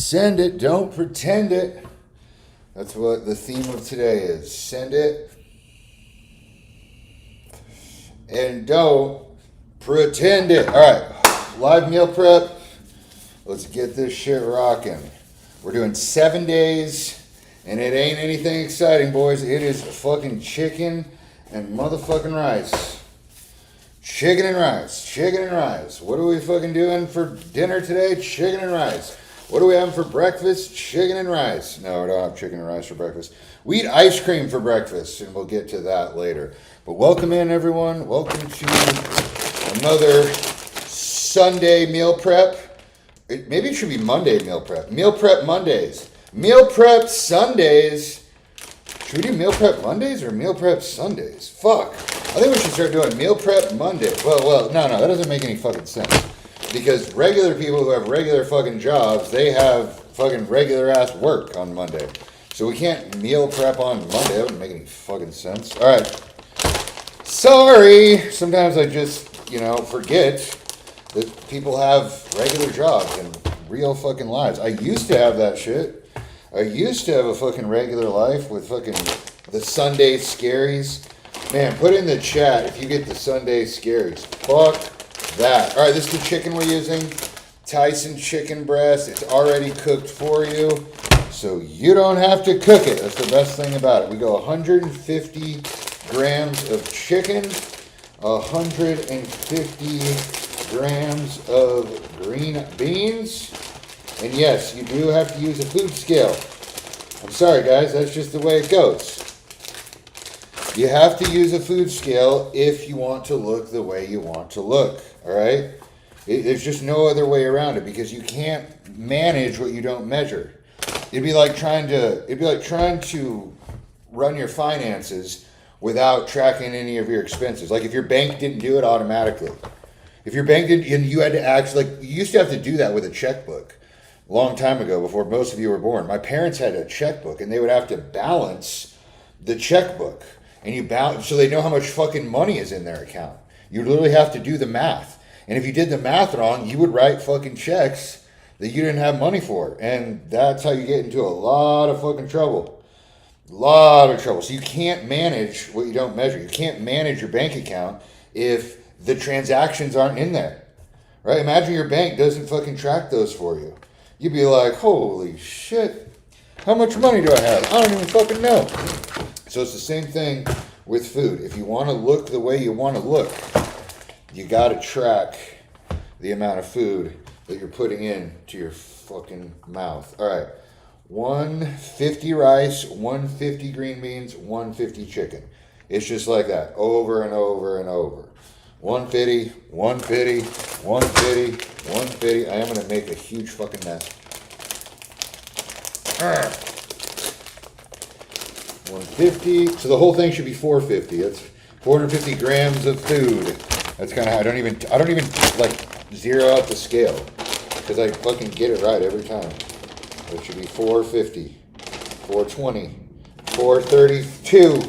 Send it, don't pretend it. That's what the theme of today is. Send it and don't pretend it. All right, live meal prep. Let's get this shit rocking. We're doing 7 days, and it ain't anything exciting, boys. It is fucking chicken and motherfucking rice. Chicken and rice. Chicken and rice. What are we fucking doing for dinner today? Chicken and rice. What are we having for breakfast? Chicken and rice. No, we don't have chicken and rice for breakfast. We eat ice cream for breakfast, and we'll get to that later. But welcome in, everyone. Welcome to another Sunday meal prep. Maybe it should be Monday meal prep. Meal prep Mondays. Meal prep Sundays. Should we do meal prep Mondays or meal prep Sundays? Fuck. I think we should start doing meal prep Monday. No, that doesn't make any fucking sense. Because regular people who have regular fucking jobs, they have fucking regular ass work on Monday. So we can't meal prep on Monday. That wouldn't make any fucking sense. All right. Sorry. Sometimes I just, forget that people have regular jobs and real fucking lives. I used to have that shit. I used to have a fucking regular life with fucking the Sunday scaries. Man, put in the chat if you get the Sunday scaries. Fuck that. All right, this is the chicken we're using. Tyson chicken breast. It's already cooked for you, so you don't have to cook it. That's the best thing about it. We go 150 grams of chicken, 150 grams of green beans, and yes, you do have to use a food scale. I'm sorry, guys. That's just the way it goes. You have to use a food scale if you want to look the way you want to look, all right? There's just no other way around it because you can't manage what you don't measure. It'd be like trying to run your finances without tracking any of your expenses. Like if your bank didn't do it automatically. If your bank didn't, and you had to actually, you used to have to do that with a checkbook a long time ago before most of you were born. My parents had a checkbook and they would have to balance the checkbook. And you balance, so they know how much fucking money is in their account. You literally have to do the math. And if you did the math wrong, you would write fucking checks that you didn't have money for. And that's how you get into a lot of fucking trouble. A lot of trouble. So you can't manage what you don't measure. You can't manage your bank account if the transactions aren't in there. Right? Imagine your bank doesn't fucking track those for you. You'd be like, holy shit. How much money do I have? I don't even fucking know. So it's the same thing with food. If you want to look the way you want to look, you got to track the amount of food that you're putting into your fucking mouth. All right. 150 rice, 150 green beans, 150 chicken. It's just like that over and over and over. 150, 150, 150, 150. I am going to make a huge fucking mess. 150. So the whole thing should be 450. That's 450 grams of food. That's kind of how I don't even like zero out the scale because I fucking get it right every time. It should be 450, 420, 432.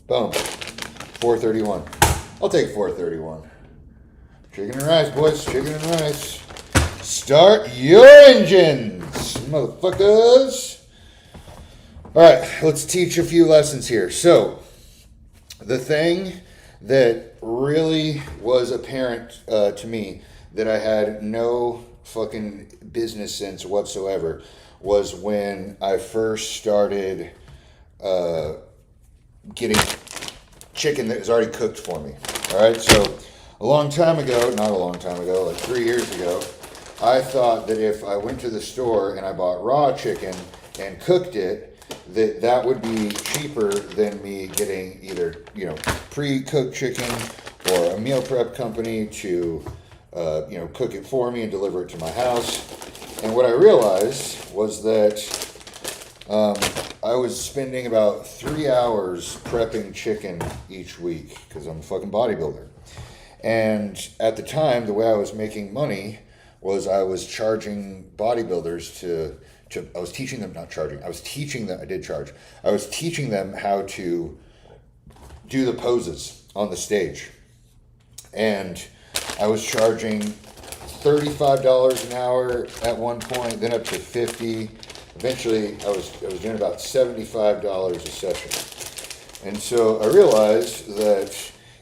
Boom. 431. I'll take 431. Chicken and rice, boys. Chicken and rice. Start your engines, motherfuckers. All right, let's teach a few lessons here. So, the thing that really was apparent to me that I had no fucking business sense whatsoever was when I first started getting chicken that was already cooked for me. All right, so not a long time ago, like 3 years ago, I thought that if I went to the store and I bought raw chicken and cooked it, that would be cheaper than me getting either, pre-cooked chicken or a meal prep company to, cook it for me and deliver it to my house. And what I realized was that I was spending about 3 hours prepping chicken each week because I'm a fucking bodybuilder. And at the time, the way I was making money was I was charging bodybuilders I was teaching them how to do the poses on the stage. And I was charging $35 an hour at one point, then up to 50. Eventually, I was doing about $75 a session. And so I realized that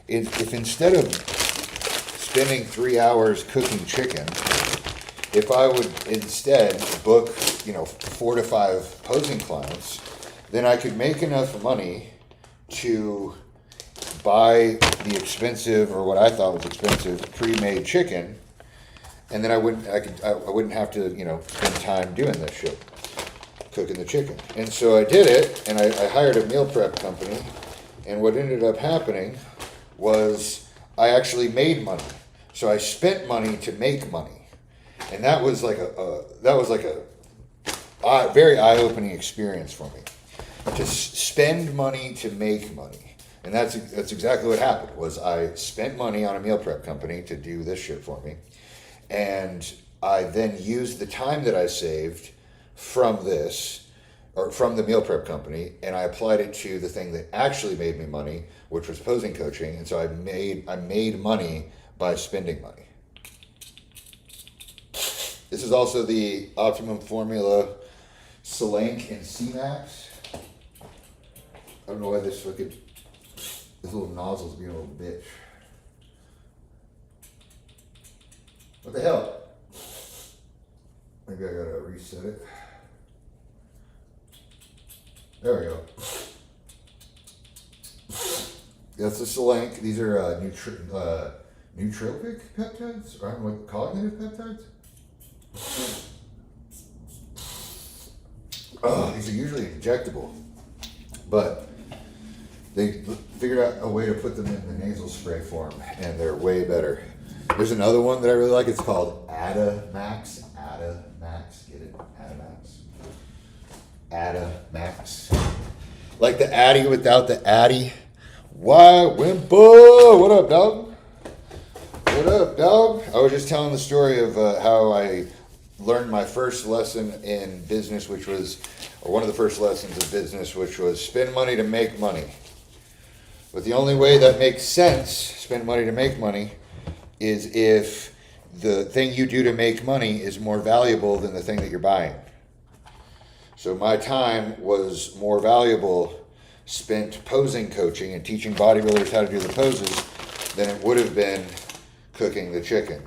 if instead of spending 3 hours cooking chicken, if I would instead book, 4 to 5 posing clients, then I could make enough money to buy the expensive, or what I thought was expensive, pre-made chicken, and then I wouldn't have to, spend time doing this shit, cooking the chicken. And so I did it, and I hired a meal prep company, and what ended up happening was I actually made money. So I spent money to make money, and that was like a very eye-opening experience for me, to spend money to make money. And that's exactly what happened. Was I spent money on a meal prep company to do this shit for me, and I then used the time that I saved from this, or from the meal prep company, and I applied it to the thing that actually made me money, which was posing coaching. And so I made money by spending money. This is also the Optimum Formula Solank and C-Max. I don't know why this little nozzle's being a little bitch. What the hell? Maybe I gotta reset it. There we go. That's the Solank. These are nootropic peptides, or I don't know what, cognitive peptides? These are usually injectable, but they figured out a way to put them in the nasal spray form, and they're way better. There's another one that I really like. It's called Adamax. Adamax. Get it? Adamax. Like the Addy without the Addy. Why, Wimpo? What up, dog? What up, dog? I was just telling the story of how I learned my first lesson in business, or one of the first lessons of business, which was spend money to make money. But the only way that makes sense, spend money to make money, is if the thing you do to make money is more valuable than the thing that you're buying. So my time was more valuable spent posing coaching and teaching bodybuilders how to do the poses than it would have been cooking the chicken.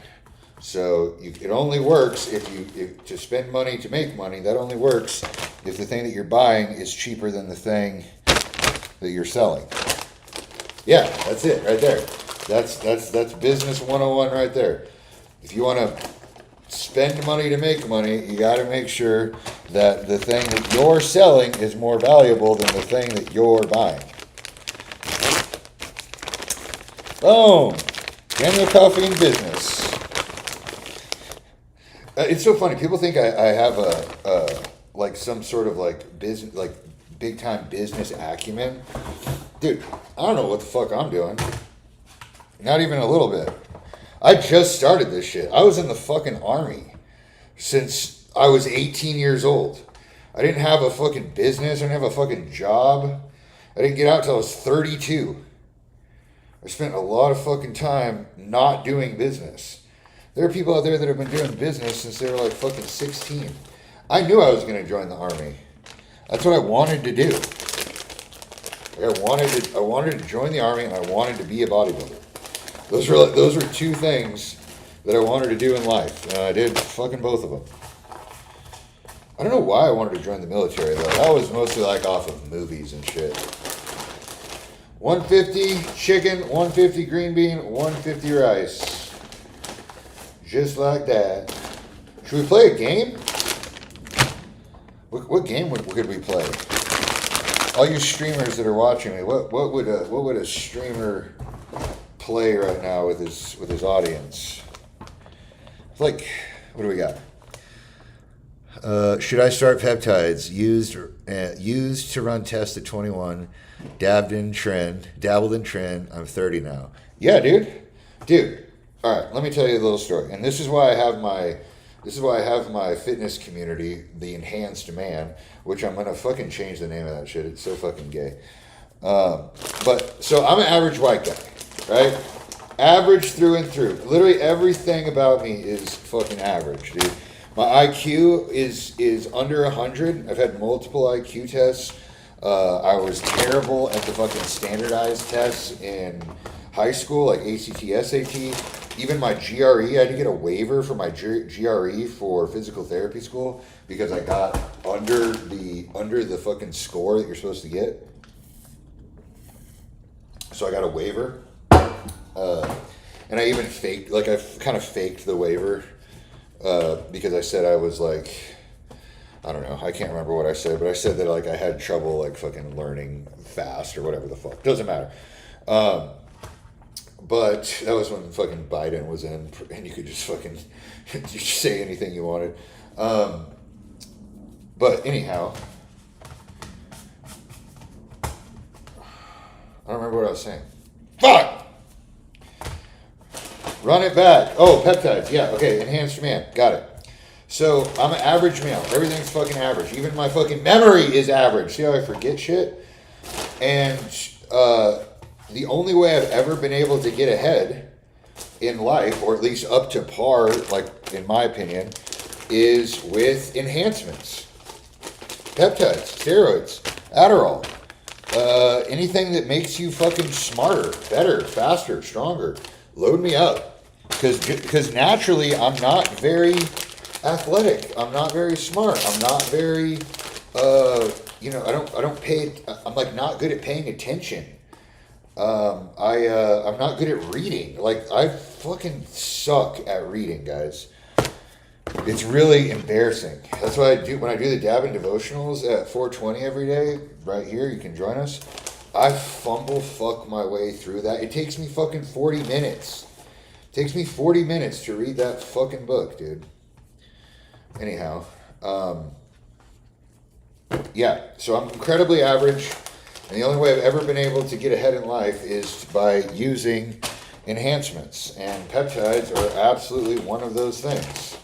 So it only works if to spend money to make money. That only works if the thing that you're buying is cheaper than the thing that you're selling. Yeah, that's it right there. That's business 101 right there. If you want to spend money to make money, you got to make sure that the thing that you're selling is more valuable than the thing that you're buying. Boom. Daniel Coffee in business. It's so funny. People think I have like some sort of like business, like big time business acumen. Dude, I don't know what the fuck I'm doing. Not even a little bit. I just started this shit. I was in the fucking army since I was 18 years old. I didn't have a fucking business. I didn't have a fucking job. I didn't get out till I was 32. I spent a lot of fucking time not doing business. There are people out there that have been doing business since they were like fucking 16. I knew I was going to join the army. That's what I wanted to do. I wanted to join the army, and I wanted to be a bodybuilder. Those were two things that I wanted to do in life, and I did fucking both of them. I don't know why I wanted to join the military, though. That was mostly like off of movies and shit. 150 chicken, 150 green bean, 150 rice. Just like that. Should we play a game? What game could we play? All you streamers that are watching me, what would a streamer play right now with his audience? Like, what do we got? Should I start peptides? Used to run tests at 21. Dabbled in trend. I'm 30 now. Yeah, dude. All right, let me tell you a little story. And this is why I have my fitness community, the Enhanced Man, which I'm gonna fucking change the name of that shit. It's so fucking gay. But so I'm an average white guy, right? Average through and through. Literally everything about me is fucking average, dude. My IQ is under 100. I've had multiple IQ tests. I was terrible at the fucking standardized tests in high school, like ACT, SAT. Even my GRE, I had to get a waiver for my GRE for physical therapy school because I got under the fucking score that you're supposed to get. So I got a waiver. And I even faked, like I kind of faked the waiver because I said I was like, I don't know, I can't remember what I said, but I said that like I had trouble like fucking learning fast or whatever the fuck. Doesn't matter. But that was when fucking Biden was in and you could just fucking you say anything you wanted. But anyhow, I don't remember what I was saying. Fuck! Run it back. Oh, peptides. Yeah, okay. Enhanced man. Got it. So, I'm an average male. Everything's fucking average. Even my fucking memory is average. See how I forget shit? And the only way I've ever been able to get ahead in life, or at least up to par, like in my opinion, is with enhancements. Peptides, steroids, Adderall. Anything that makes you fucking smarter, better, faster, stronger. Load me up. Because naturally, I'm not very athletic. I'm not very smart. I'm not very, I don't pay, I'm like not good at paying attention. I'm not good at reading. Like, I fucking suck at reading, guys. It's really embarrassing. That's what I do when I do the Dabbing devotionals at 4:20 every day. Right here, you can join us. I fumble fuck my way through that. It takes me fucking 40 minutes. It takes me 40 minutes to read that fucking book, dude. Anyhow, yeah, so I'm incredibly average, and the only way I've ever been able to get ahead in life is by using enhancements, and peptides are absolutely one of those things.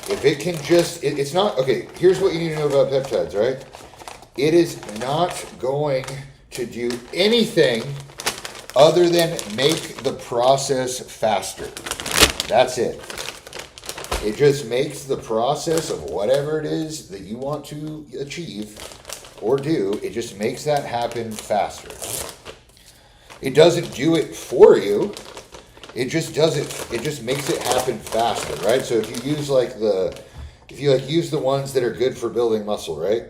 If it can just, it's not, okay, here's what you need to know about peptides, right? It is not going to do anything other than make the process faster. That's it. It just makes the process of whatever it is that you want to achieve or do, it just makes that happen faster. It doesn't do it for you. It just does it. It just makes it happen faster, right? So if you use use the ones that are good for building muscle, right?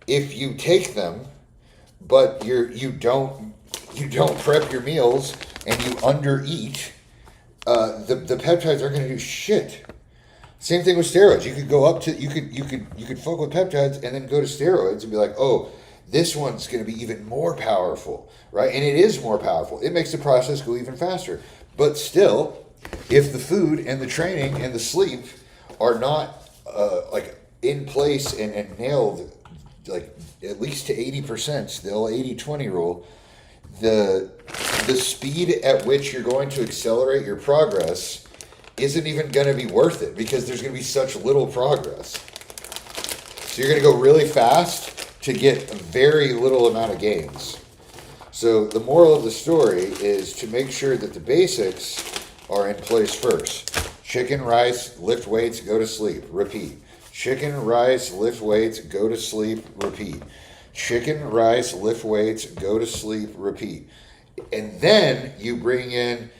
If you take them, but you don't prep your meals and you undereat, the peptides aren't going to do shit. Same thing with steroids. You could go up to you could fuck with peptides and then go to steroids and be like, oh, this one's going to be even more powerful, right? And it is more powerful. It makes the process go even faster. But still, if the food and the training and the sleep are not like in place and nailed, like at least to 80%, the old 80-20 rule, the speed at which you're going to accelerate your progress isn't even going to be worth it because there's going to be such little progress. So you're going to go really fast to get a very little amount of gains. So the moral of the story is to make sure that the basics are in place first. Chicken, rice, lift weights, go to sleep, repeat. Chicken, rice, lift weights, go to sleep, repeat. Chicken, rice, lift weights, go to sleep, repeat. And then you bring in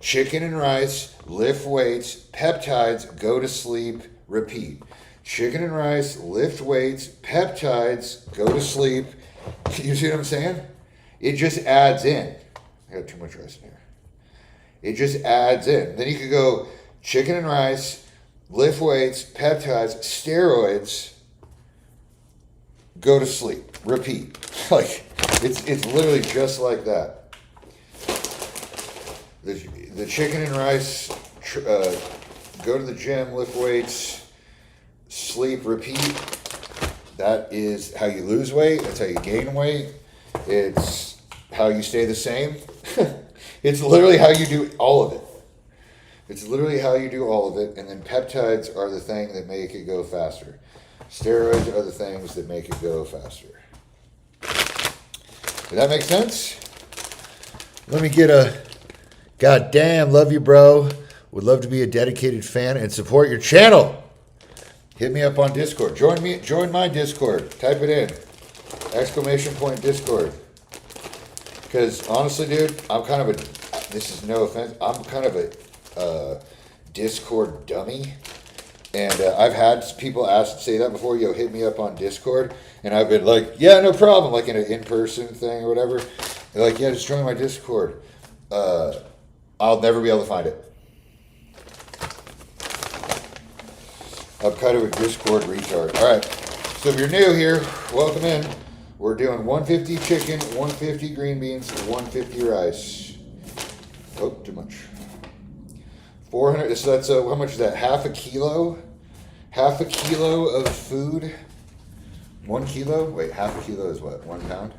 chicken and rice, lift weights, peptides, go to sleep, repeat. Chicken and rice, lift weights, peptides, go to sleep. You see what I'm saying? It just adds in. I got too much rice in here. It just adds in. Then you could go chicken and rice, lift weights, peptides, steroids, go to sleep, repeat. Like, it's literally just like that. The chicken and rice, go to the gym, lift weights, sleep, repeat. That is how you lose weight. That's how you gain weight. It's how you stay the same. It's literally how you do all of it. It's literally how you do all of it. And then peptides are the thing that make it go faster. Steroids are the things that make it go faster. Did that make sense? Let me get a God damn, love you, bro. Would love to be a dedicated fan and support your channel. Hit me up on Discord. Join my Discord. Type it in. ! Discord. Because honestly, dude, I'm kind of a, this is no offense, I'm kind of a Discord dummy. And I've had people say that before, yo, hit me up on Discord. And I've been like, yeah, no problem, like in an in-person thing or whatever. They're like, yeah, just join my Discord. I'll never be able to find it. I'm kind of a Discord retard. All right, so if you're new here, welcome in. We're doing 150 chicken, 150 green beans, 150 rice. Oh, too much. 400, so that's, how much is that? Half a kilo? Half a kilo of food? 1 kilo? Wait, half a kilo is what? 1 pound?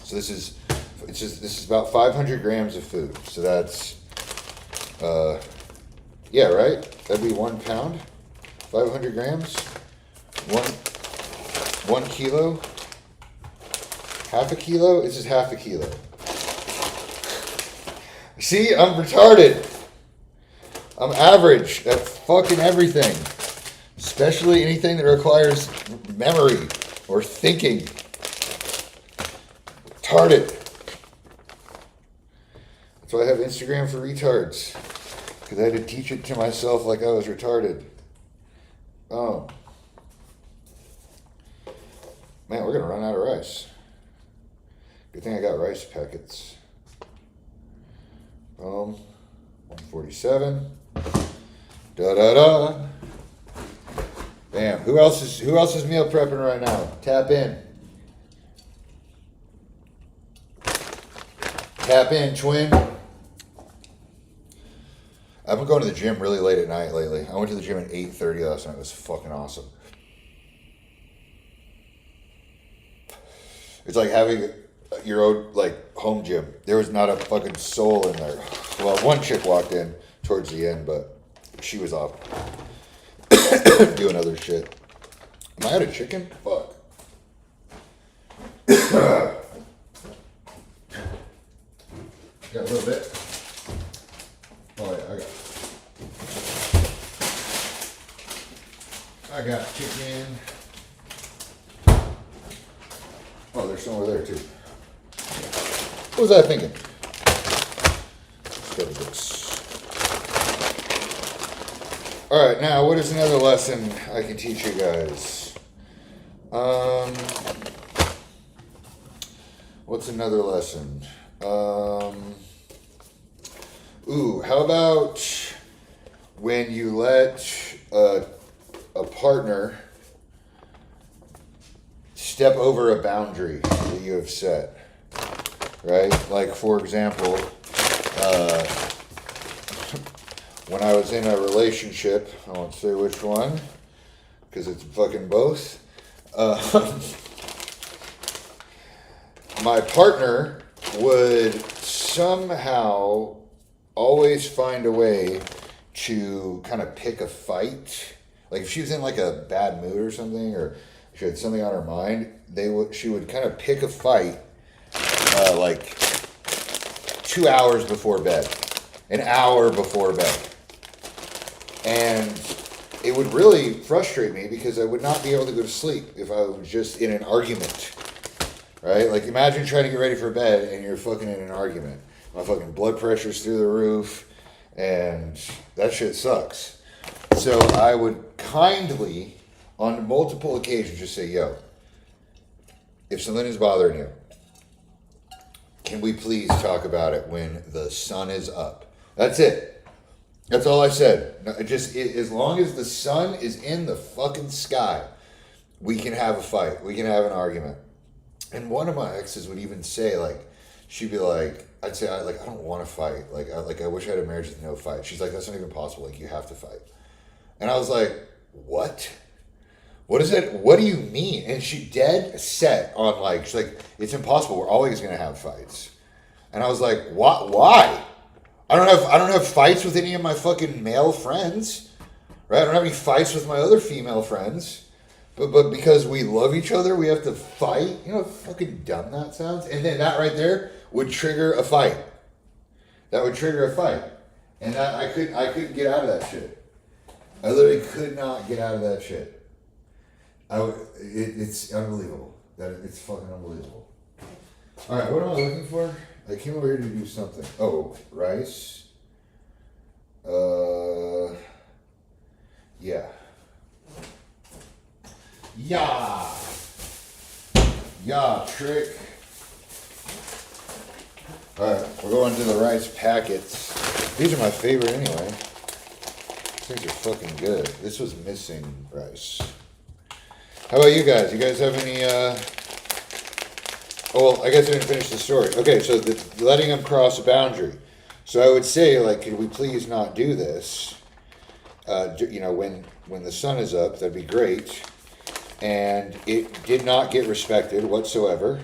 So this is about 500 grams of food. So that's, yeah, right? That'd be 1 pound. 500 grams. 1 kilo. Half a kilo? This is half a kilo. See, I'm retarded. I'm average at fucking everything. Especially anything that requires memory or thinking. Retarded. That's why I have Instagram for retards. Because I had to teach it to myself like I was retarded. Oh. Man, we're going to run out of rice. Good thing I got rice packets. 147. Da-da-da. Bam. Who else is meal prepping right now? Tap in. Tap in, twin. I've been going to the gym really late at night lately. I went to the gym at 8:30 last night. It was fucking awesome. It's like having your own, like, home gym. There was not a fucking soul in there. Well, one chick walked in towards the end, but she was off doing other shit. Am I out of chicken? Fuck. Got a little bit. Oh yeah, I got chicken. Oh, there's some over there too. What was I thinking? Let's go to this. All right, now what is another lesson I can teach you guys? What's another lesson? How about when you let a partner step over a boundary that you have set, right? Like, for example, when I was in a relationship, I won't say which one, because it's fucking both, my partner would somehow always find a way to kind of pick a fight. Like, if she was in like a bad mood or something, or she had something on her mind, she would kind of pick a fight like 2 hours before bed, an hour before bed. And it would really frustrate me because I would not be able to go to sleep if I was just in an argument, right? Like, imagine trying to get ready for bed and you're fucking in an argument. My fucking blood pressure's through the roof, and that shit sucks. So I would kindly, on multiple occasions, just say, yo, if something is bothering you, can we please talk about it when the sun is up? That's it. That's all I said. As long as the sun is in the fucking sky, we can have a fight. We can have an argument. And one of my exes would even say, like, she'd be like, I'd say, I don't want to fight. I wish I had a marriage with no fight. She's like, that's not even possible. Like, you have to fight. And I was like, what? What is it? What do you mean? And she dead set on, like, she's like, it's impossible. We're always going to have fights. And I was like, why? I don't have fights with any of my fucking male friends, right? I don't have any fights with my other female friends. But because we love each other, we have to fight? You know how fucking dumb that sounds? And then that right there would trigger a fight. that would trigger a fight. And I couldn't get out of that shit. I literally could not get out of that shit. It's unbelievable. It's fucking unbelievable. All right, what am I looking for? I came over here to do something. Oh, rice. Yeah. Yeah, trick. Alright, we're going to the rice packets. These are my favorite anyway. These things are fucking good. This was missing rice. How about you guys? You guys have any, Oh, well, I guess I didn't finish the story. Okay, so letting them cross a boundary. So I would say, like, could we please not do this? When the sun is up, that'd be great. And it did not get respected whatsoever.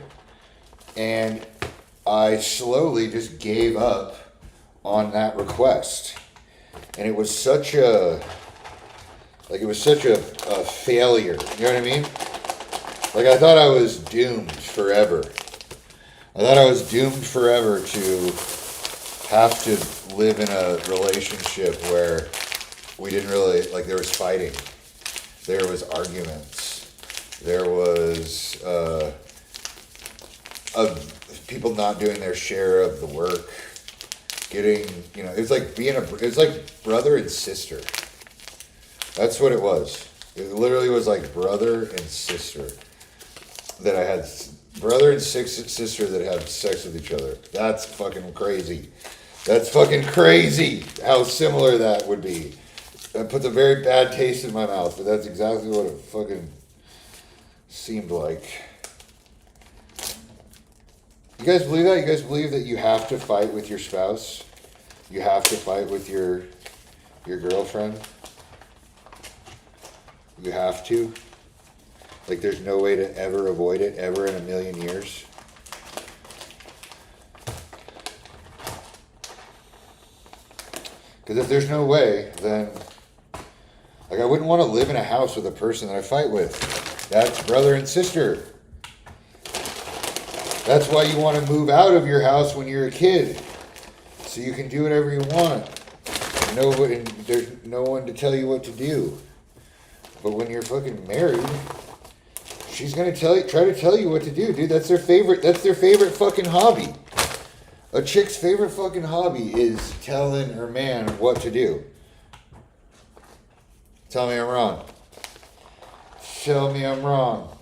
And I slowly just gave up on that request. And it was such a failure. You know what I mean? Like, I thought I was doomed forever. I thought I was doomed forever to have to live in a relationship where we didn't really, like, there was fighting. There was arguments. There was people not doing their share of the work. Getting, it's like brother and sister. That's what it was. It literally was like brother and sister. That I had brother and sister that have sex with each other. That's fucking crazy. That's fucking crazy how similar that would be. That puts a very bad taste in my mouth, but that's exactly what it fucking seemed like. You guys believe that? You guys believe that you have to fight with your spouse? You have to fight with your girlfriend? You have to? Like, there's no way to ever avoid it, ever in a million years? Because if there's no way, then, like, I wouldn't want to live in a house with a person that I fight with. That's brother and sister. That's why you want to move out of your house when you're a kid. So you can do whatever you want. There's no one to tell you what to do. But when you're fucking married, she's gonna try to tell you what to do, dude. That's their favorite fucking hobby. A chick's favorite fucking hobby is telling her man what to do. Tell me I'm wrong. Tell me I'm wrong.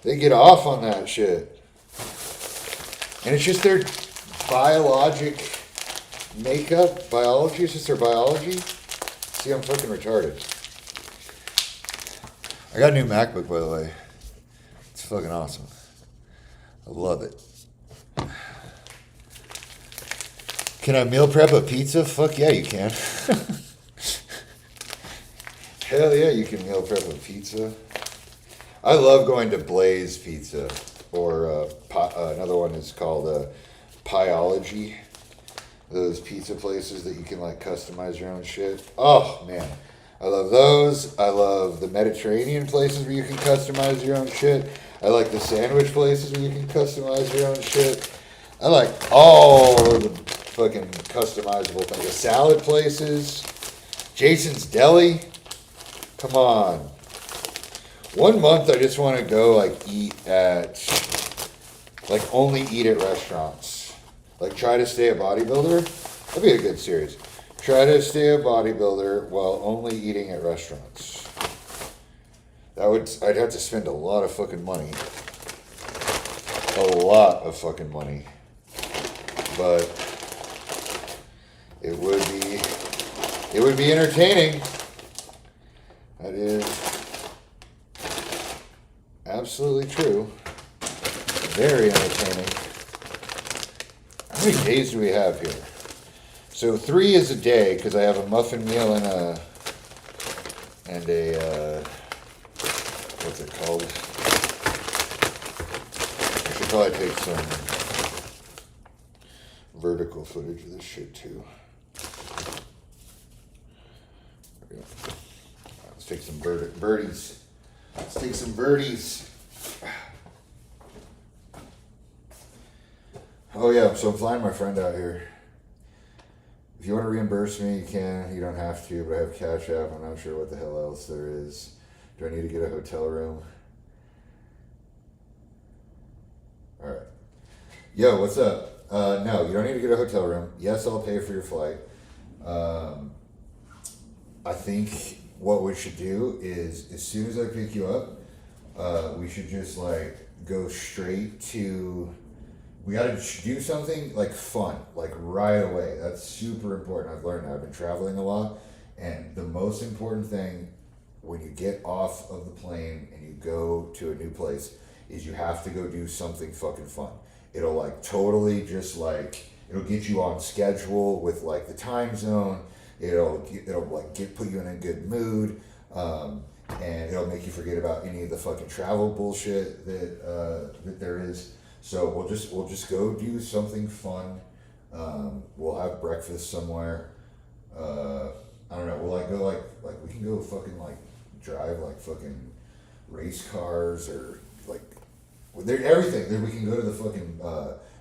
They get off on that shit. And it's just their biologic makeup. Biology, it's just their biology. See, I'm fucking retarded. I got a new MacBook, by the way. It's fucking awesome. I love it. Can I meal prep a pizza? Fuck yeah, you can. Hell yeah, you can meal prep a pizza. I love going to Blaze Pizza, or another one is called Pieology. Those pizza places that you can, like, customize your own shit. Oh, man. I love those. I love the Mediterranean places where you can customize your own shit. I like the sandwich places where you can customize your own shit. I like all of the fucking customizable things. The salad places. Jason's Deli. Come on. 1 month I just want to go, like, only eat at restaurants. Like, try to stay a bodybuilder. That'd be a good series. Try to stay a bodybuilder while only eating at restaurants. I'd have to spend a lot of fucking money. A lot of fucking money. But it would be entertaining. That is absolutely true. Very entertaining. How many days do we have here? So 3 is a day, because I have a muffin meal and a what's it called? I should probably take some vertical footage of this shit too. There we go. Let's take some birdies. Let's take some birdies. Oh yeah, so I'm flying my friend out here. If you want to reimburse me, you can. You don't have to, but I have Cash App. I'm not sure what the hell else there is. Do I need to get a hotel room? All right. Yo, what's up? No, you don't need to get a hotel room. Yes, I'll pay for your flight. I think what we should do is, as soon as I pick you up, we should just like go straight to. We got to do something like fun, like right away. That's super important. I've learned that. I've been traveling a lot, and the most important thing when you get off of the plane and you go to a new place is you have to go do something fucking fun. It'll like totally just like it'll get you on schedule with like the time zone. It'll like put you in a good mood, and it'll make you forget about any of the fucking travel bullshit that there is. So we'll just go do something fun. We'll have breakfast somewhere. I don't know. We'll like go like we can go fucking like drive like fucking race cars or like everything. Then we can go to the fucking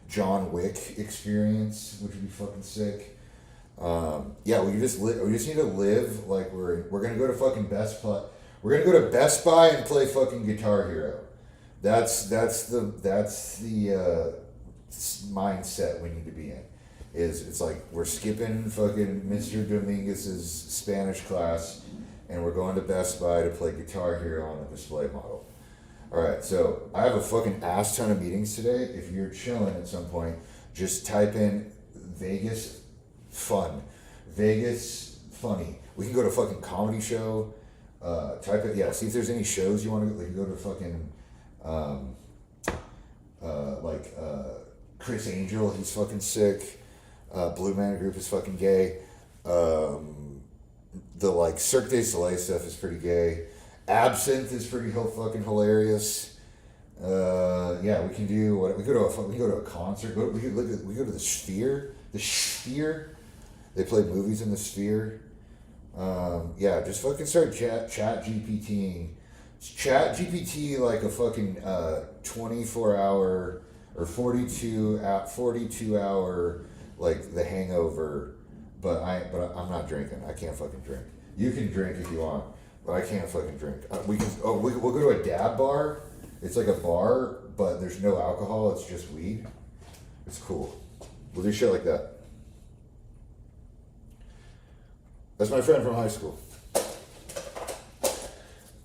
John Wick experience, which would be fucking sick. Yeah, we just need to live like we're gonna go to fucking Best Buy. We're gonna go to Best Buy and play fucking Guitar Hero. That's the mindset we need to be in. It's like we're skipping fucking Mr. Dominguez's Spanish class, and we're going to Best Buy to play Guitar Hero on a display model. All right, so I have a fucking ass ton of meetings today. If you're chilling at some point, just type in Vegas fun, Vegas funny. We can go to a fucking comedy show. Type it, yeah. See if there's any shows you want to go. We can go to fucking. Chris Angel, he's fucking sick. Blue Man Group is fucking gay. The like Cirque du Soleil stuff is pretty gay. Absinthe is pretty fucking hilarious. Yeah, we can do what we go to a concert. We go to the Sphere. The Sphere. They play movies in the Sphere. Yeah, just fucking start chat GPTing. Chat GPT like a fucking 24-hour or 42 hour like The Hangover, but I'm not drinking. I can't fucking drink. You can drink if you want, but I can't fucking drink. We'll go to a dab bar. It's like a bar, but there's no alcohol. It's just weed. It's cool. We'll do shit like that. That's my friend from high school.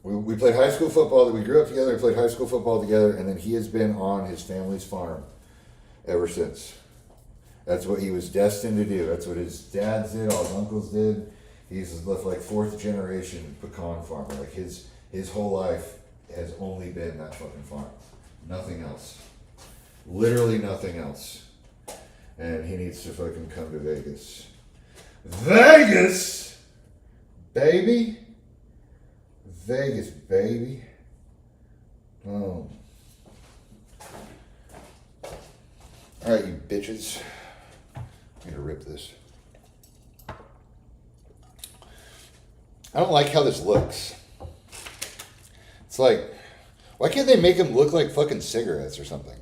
We played high school football. We grew up together. We played high school football together, and then he has been on his family's farm ever since. That's what he was destined to do. That's what his dads did. All his uncles did. He's left like fourth generation pecan farmer. Like his whole life has only been that fucking farm. Nothing else. Literally nothing else. And he needs to fucking come to Vegas. Vegas, baby. Vegas, baby. Oh. Alright, you bitches. I'm gonna rip this. I don't like how this looks. It's like, why can't they make them look like fucking cigarettes or something?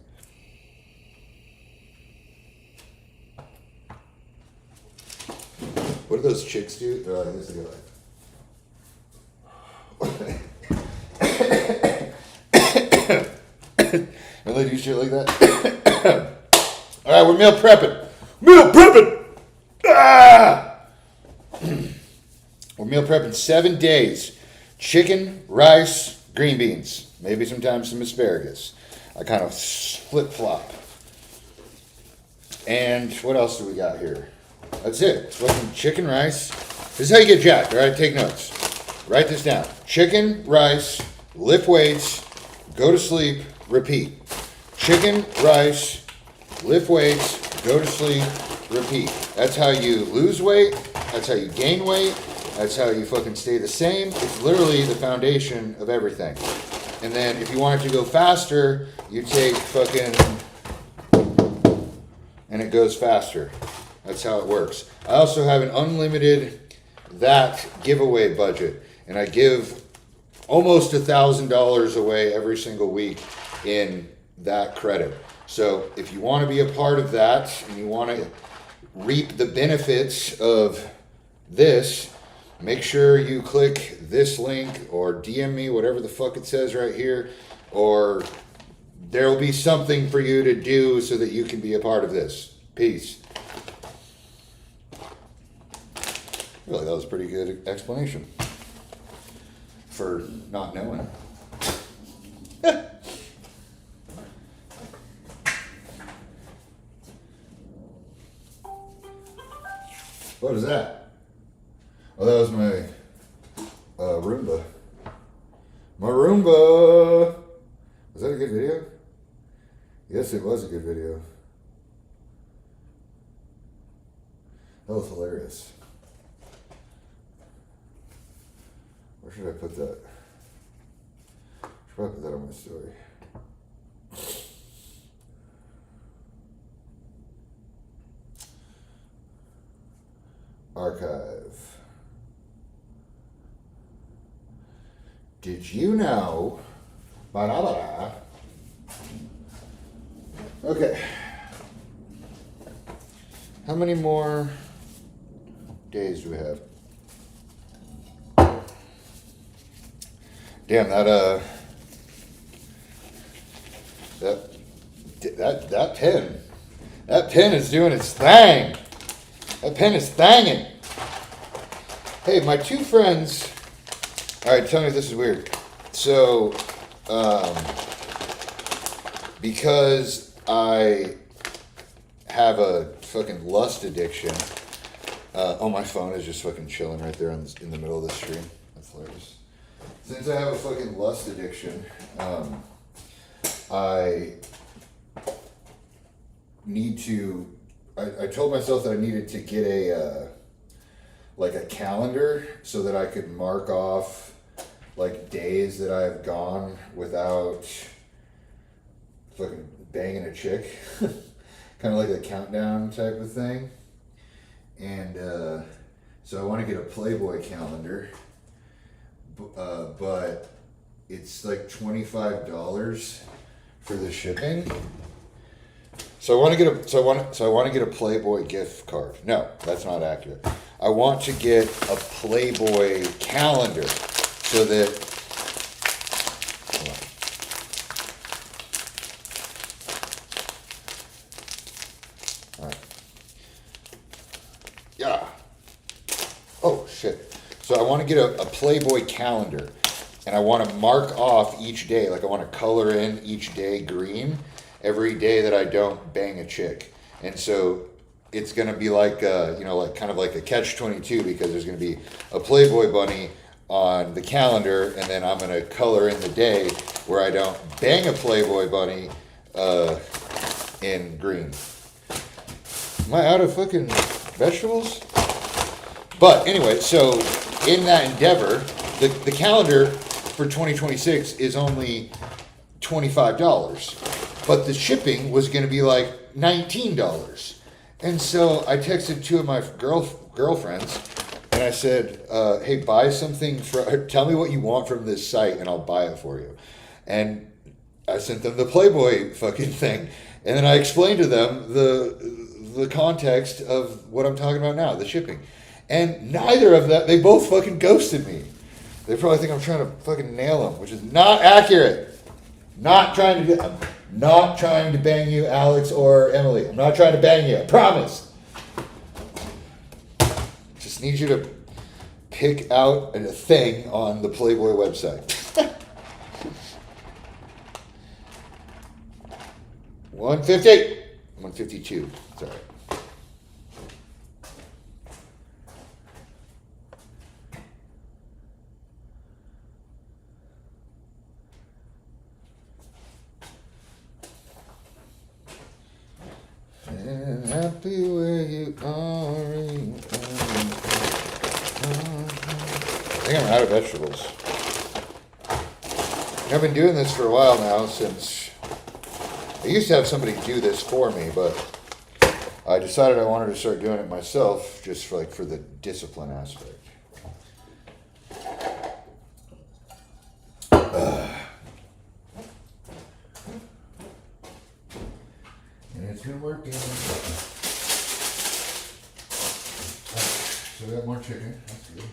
What do those chicks do? They're like this, they go like. And they do shit like that. All right, we're meal prepping. Meal prepping. Ah! We're meal prepping 7 days. Chicken, rice, green beans, maybe sometimes some asparagus. I kind of flip flop. And what else do we got here? That's it. It's fucking chicken, rice. This is how you get jacked. All right, take notes. Write this down. Chicken, rice, lift weights, go to sleep, repeat. Chicken, rice, lift weights, go to sleep, repeat. That's how you lose weight. That's how you gain weight. That's how you fucking stay the same. It's literally the foundation of everything. And then if you want it to go faster, you take fucking, and it goes faster. That's how it works. I also have an unlimited that giveaway budget. And I give almost $1,000 away every single week in that credit. So if you want to be a part of that and you want to reap the benefits of this, make sure you click this link or DM me, whatever the fuck it says right here, or there will be something for you to do so that you can be a part of this. Peace. Really, that was a pretty good explanation for not knowing. What is that? Oh, that was my Roomba. My Roomba! Was that a good video? Yes, it was a good video. That was hilarious. Where should I put that? I should probably put that on my story. Archive. Did you know? Ba-da-ba-da. Okay. How many more days do we have? Damn, that pen is doing its thing. That pen is thanging. Hey, my two friends. All right, tell me if this is weird. So, because I have a fucking lust addiction. Oh, my phone is just fucking chilling right there in the middle of the stream. That's hilarious. Since I have a fucking lust addiction, I need to. I told myself that I needed to get a calendar so that I could mark off like days that I've gone without fucking banging a chick, kind of like a countdown type of thing. And so I want to get a Playboy calendar, but it's like $25 for the shipping. So I want to get a Playboy gift card. No, that's not accurate. I want to get a Playboy calendar so that. Hold on. All right. Yeah. Oh shit. So I want to get a Playboy calendar, and I want to mark off each day. Like I want to color in each day green every day that I don't bang a chick. And so it's going to be like, kind of like a catch-22, because there's going to be a Playboy bunny on the calendar, and then I'm going to color in the day where I don't bang a Playboy bunny in green. Am I out of fucking vegetables? But anyway, so in that endeavor, the calendar for 2026 is only $25. But the shipping was going to be like $19. And so I texted two of my girlfriends, and I said, hey, buy something, tell me what you want from this site, and I'll buy it for you. And I sent them the Playboy fucking thing. And then I explained to them the context of what I'm talking about now, the shipping. And neither of them, they both fucking ghosted me. They probably think I'm trying to fucking nail them, which is not accurate. Not trying to bang you, Alex or Emily. I'm not trying to bang you. I promise. Just need you to pick out a thing on the Playboy website. 152. Sorry. And happy where you are. I think I'm out of vegetables. I've been doing this for a while now, since I used to have somebody do this for me, but I decided I wanted to start doing it myself, just for the discipline aspect. gonna work in. So we got more chicken. That's good.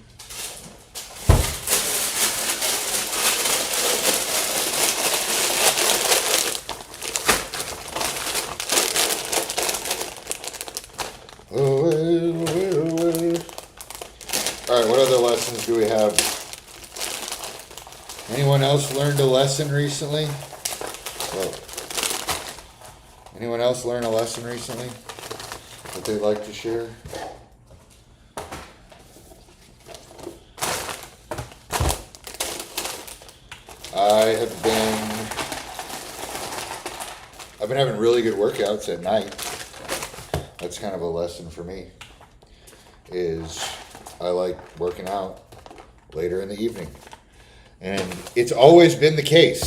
Alright, what other lessons do we have? Anyone else learned a lesson recently? Whoa. Anyone else learn a lesson recently that they'd like to share? I've been having really good workouts at night. That's kind of a lesson for me, is I like working out later in the evening. And it's always been the case.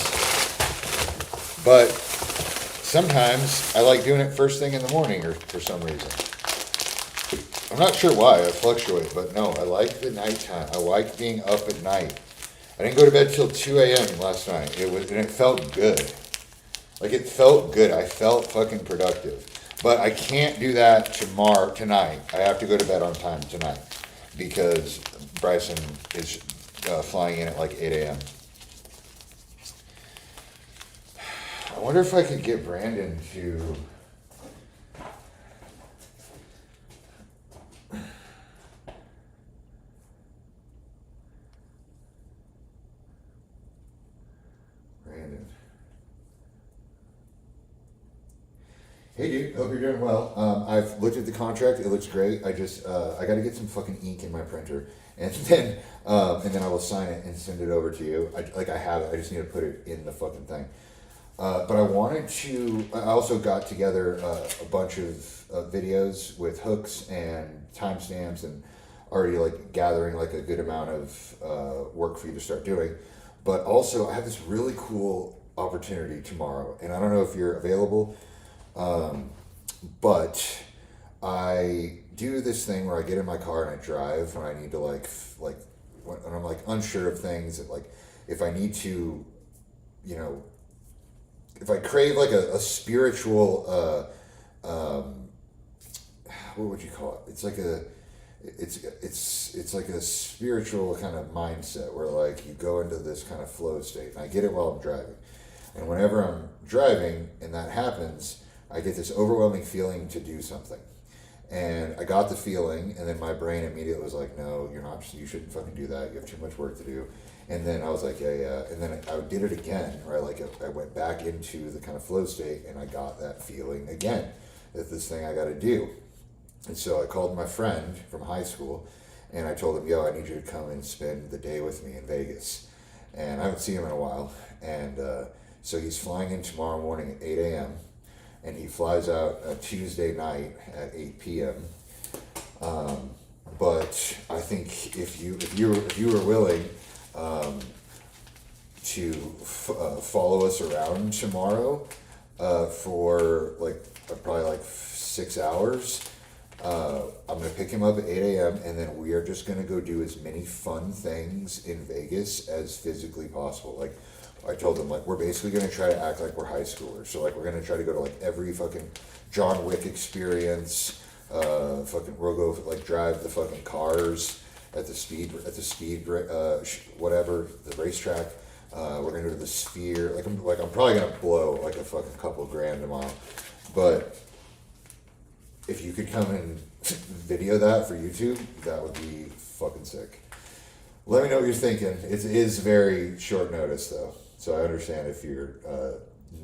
But sometimes I like doing it first thing in the morning or for some reason. I'm not sure why, I fluctuate, but no, I like the nighttime. I like being up at night. I didn't go to bed till 2 a.m. last night. And it felt good. Like, it felt good. I felt fucking productive. But I can't do that tonight. I have to go to bed on time tonight because Bryson is flying in at like 8 a.m. I wonder if I could get Brandon to... Hey dude, hope you're doing well. I've looked at the contract, it looks great. I got to get some fucking ink in my printer, and then I will sign it and send it over to you. I have it, I just need to put it in the fucking thing. But I also got together a bunch of videos with hooks and timestamps and already like gathering like a good amount of work for you to start doing. But also I have this really cool opportunity tomorrow, and I don't know if you're available. But I do this thing where I get in my car and I drive when I need to when I'm like unsure of things, like if I need to, if I crave like a spiritual, what would you call it? It's like it's like a spiritual kind of mindset where like you go into this kind of flow state, and I get it while I'm driving. And whenever I'm driving and that happens, I get this overwhelming feeling to do something. And I got the feeling, and then my brain immediately was like, no, you shouldn't fucking do that. You have too much work to do. And then I was like, yeah. And then I did it again, right? Like I went back into the kind of flow state, and I got that feeling again, that this thing I got to do. And so I called my friend from high school, and I told him, yo, I need you to come and spend the day with me in Vegas. And I haven't seen him in a while. And so he's flying in tomorrow morning at 8 a.m., and he flies out Tuesday night at 8 p.m. But I think if you were willing to follow us around tomorrow for probably 6 hours, I'm gonna pick him up at 8 a.m. and then we are just gonna go do as many fun things in Vegas as physically possible. Like, I told them, we're basically going to try to act like we're high schoolers. So, we're going to try to go to, every fucking John Wick experience. We'll go, drive the fucking cars at the whatever, the racetrack. We're going to go to the Sphere. I'm probably going to blow, a fucking couple grand tomorrow. But if you could come and video that for YouTube, that would be fucking sick. Let me know what you're thinking. It is very short notice, though. So I understand if you're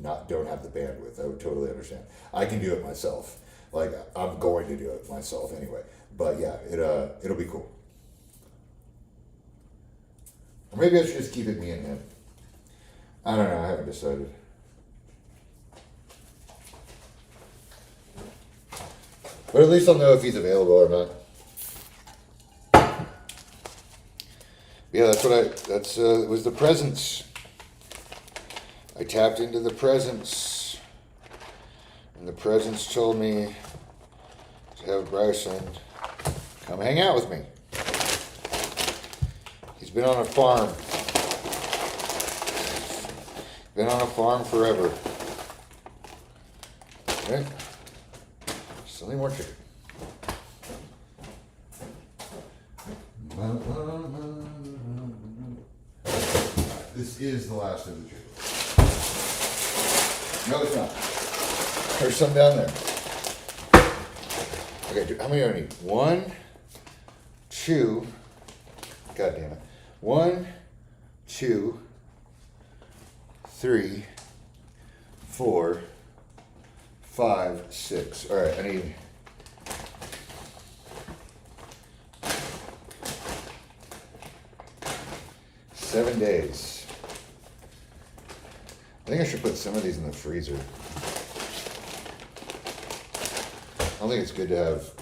don't have the bandwidth. I would totally understand. I can do it myself. I'm going to do it myself anyway. But yeah, it'll be cool. Or maybe I should just keep it me and him. I don't know. I haven't decided. But at least I'll know if he's available or not. Yeah, it was the presents. I tapped into the presence, and the presence told me to have Bryson come hang out with me. He's been on a farm. Been on a farm forever. Okay? Plenty more chicken. This is the last of the chicken. No, it's not. There's some down there. Okay, dude, how many do I need? 1, 2. God damn it. 1, 2, 3, 4, 5, 6. All right, I need. Seven days. I think I should put some of these in the freezer. I don't think it's good to have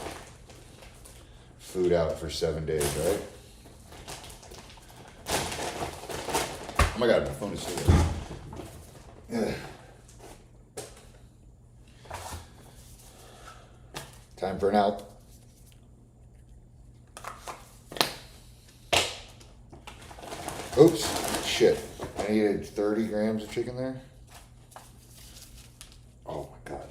food out for 7 days, right? Oh my god, my phone is still there. Time for an out. Oops, shit. I needed 30 grams of chicken there. Oh my god.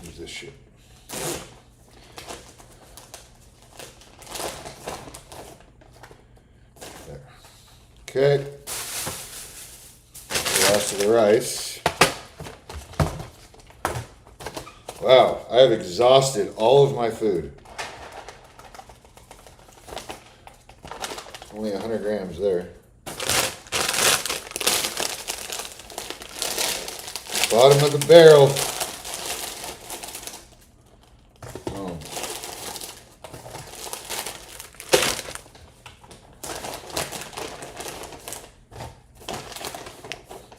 Where's this shit? There. Okay. The rest of the rice. Wow, I have exhausted all of my food. Only 100 grams there. Bottom of the barrel. Oh.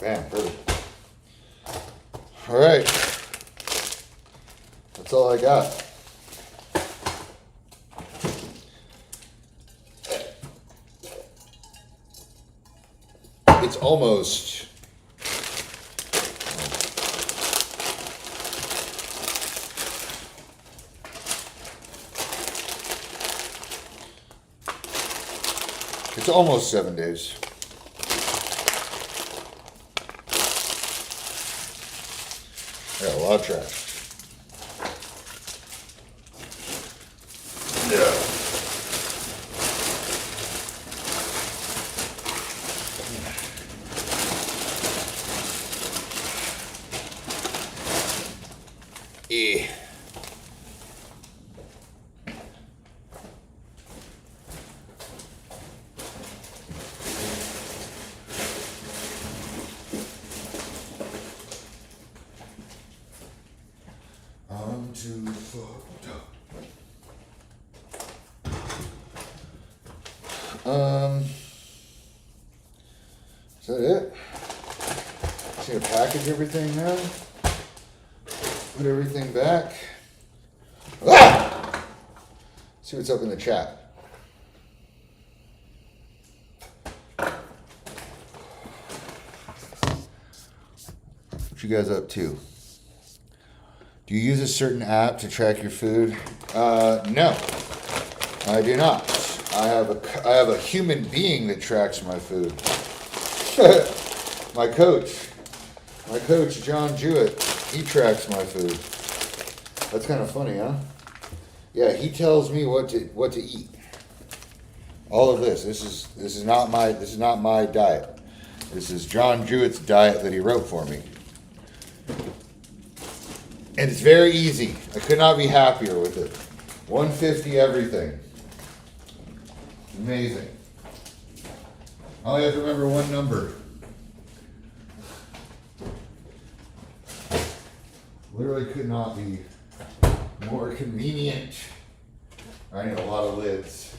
Bam, perfect. All right. That's all I got. It's almost. It's almost 7 days. I got a lot of trash. Yeah. I'm too fucked up. Is that it? Just need to package everything now. Put everything back. Ah! See what's up in the chat. What you guys up to? Do you use a certain app to track your food? No, I do not. I have a human being that tracks my food. My coach, John Jewett, he tracks my food. That's kind of funny, huh? Yeah, he tells me what to eat. All of this. This is not my diet. This is John Jewett's diet that he wrote for me. And it's very easy. I could not be happier with it. 150 everything. Amazing. I only have to remember one number. Literally could not be more convenient. I need a lot of lids.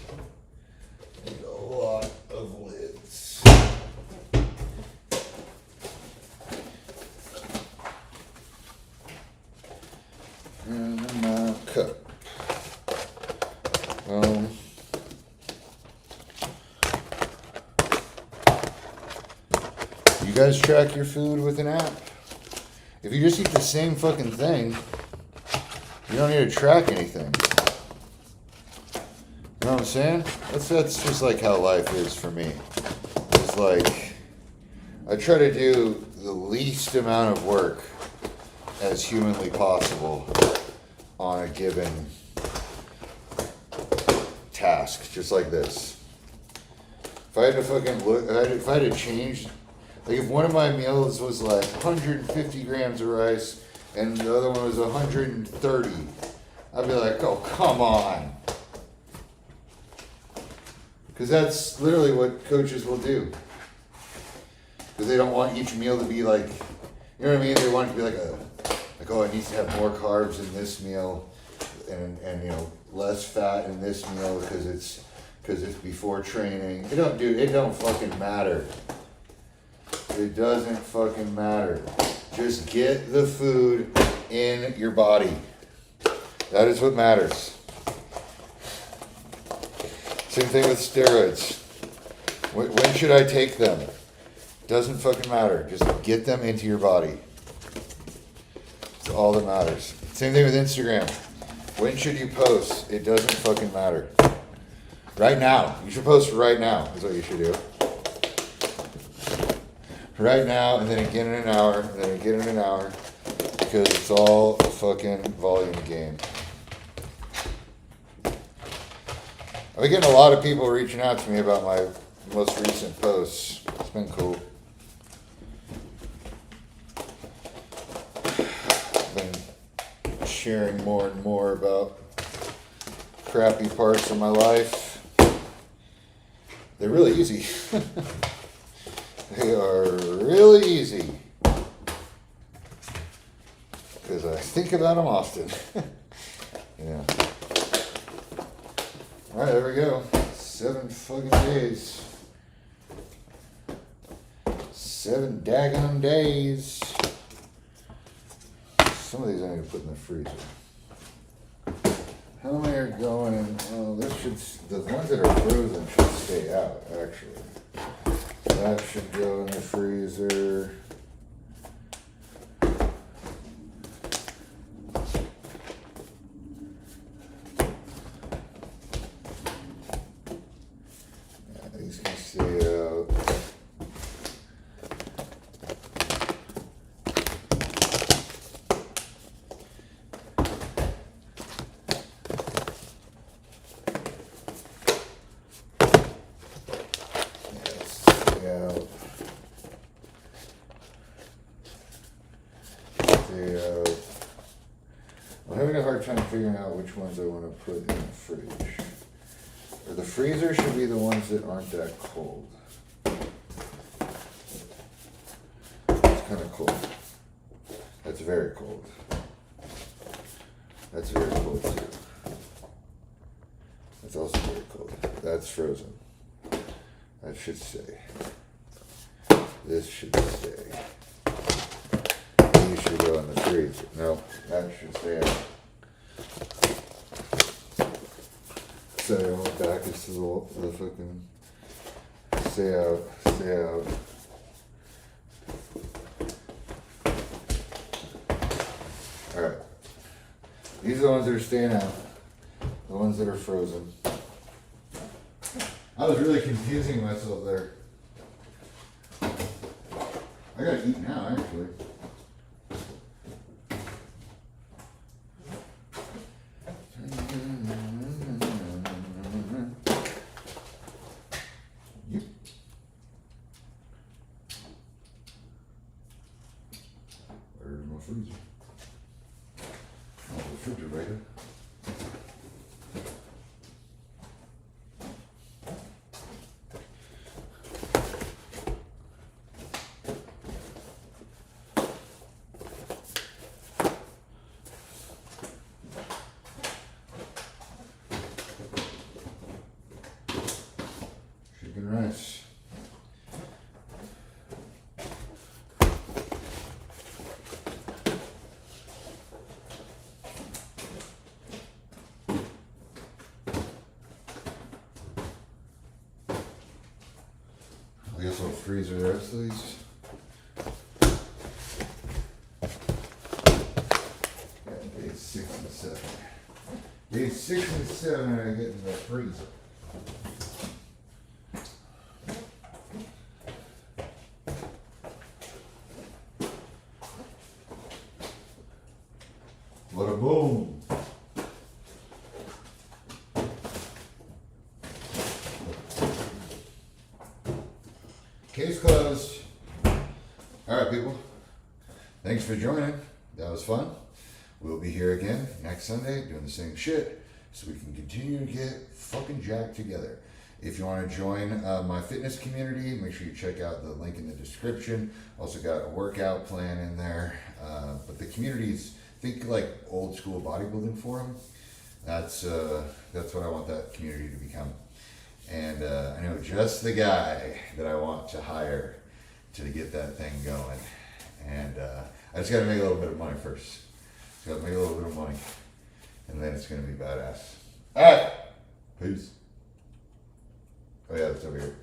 I need a lot of lids. And my cup. You guys track your food with an app? If you just eat the same fucking thing, you don't need to track anything. know what I'm saying? That's just like how life is for me. It's like I try to do the least amount of work as humanly possible on a given task, just like this. If I had to fucking look, if I had to change, like if one of my meals was like 150 grams of rice and the other one was 130, I'd be like, oh, come on. Because that's literally what coaches will do. Because they don't want each meal to be like, you know what I mean? They want it to be like oh, it needs to have more carbs in this meal and you know, less fat in this meal because it's before training. It don't fucking matter. It doesn't fucking matter. Just get the food in your body. That is what matters. Same thing with steroids. When should I take them? Doesn't fucking matter. Just get them into your body. It's all that matters. Same thing with Instagram. When should you post? It doesn't fucking matter. Right now. You should post right now is what you should do. Right now, and then again in an hour, and then again in an hour. Because it's all a fucking volume game. I've been getting a lot of people reaching out to me about my most recent posts. It's been cool. Been sharing more and more about crappy parts of my life. They're really easy. They are really easy. Because I think about them often. Yeah. Alright, there we go. 7 fucking days. 7 daggone days. Some of these I need to put in the freezer. How many are going in? Oh, the ones that are frozen should stay out, actually. That should go in the freezer. Yeah, these can stay out. I'm having a hard time figuring out which ones I want to put in the fridge. Or the freezer should be the ones that aren't that cold. It's kind of cold. That's very cold. That's very cold too. That's also very cold. That's frozen. That should stay. This should stay. These should go in the freezer. No, that should stay out. So I went back into the fucking stay out, stay out. Alright. These are the ones that are staying out. The ones that are frozen. I was really confusing myself there. I gotta eat now, actually. Yep. Where's my freezer? Oh, the refrigerator. Chicken rice. I guess I'll freeze the rest of these. Yeah, day 6 and 7. Days 6 and 7 are getting the freezer. What a boom. Case closed. All right, people. Thanks for joining. That was fun. We'll be here again next Sunday doing the same shit so we can continue to get fucking jacked together. If you want to join my fitness community, make sure you check out the link in the description. Also got a workout plan in there. But the communities, think like old school bodybuilding forum. That's what I want that community to become. And I know just the guy that I want to hire to get that thing going. And I just got to make a little bit of money first. Just got to make a little bit of money. And then it's going to be badass. All right. Peace. Oh yeah, that's over here.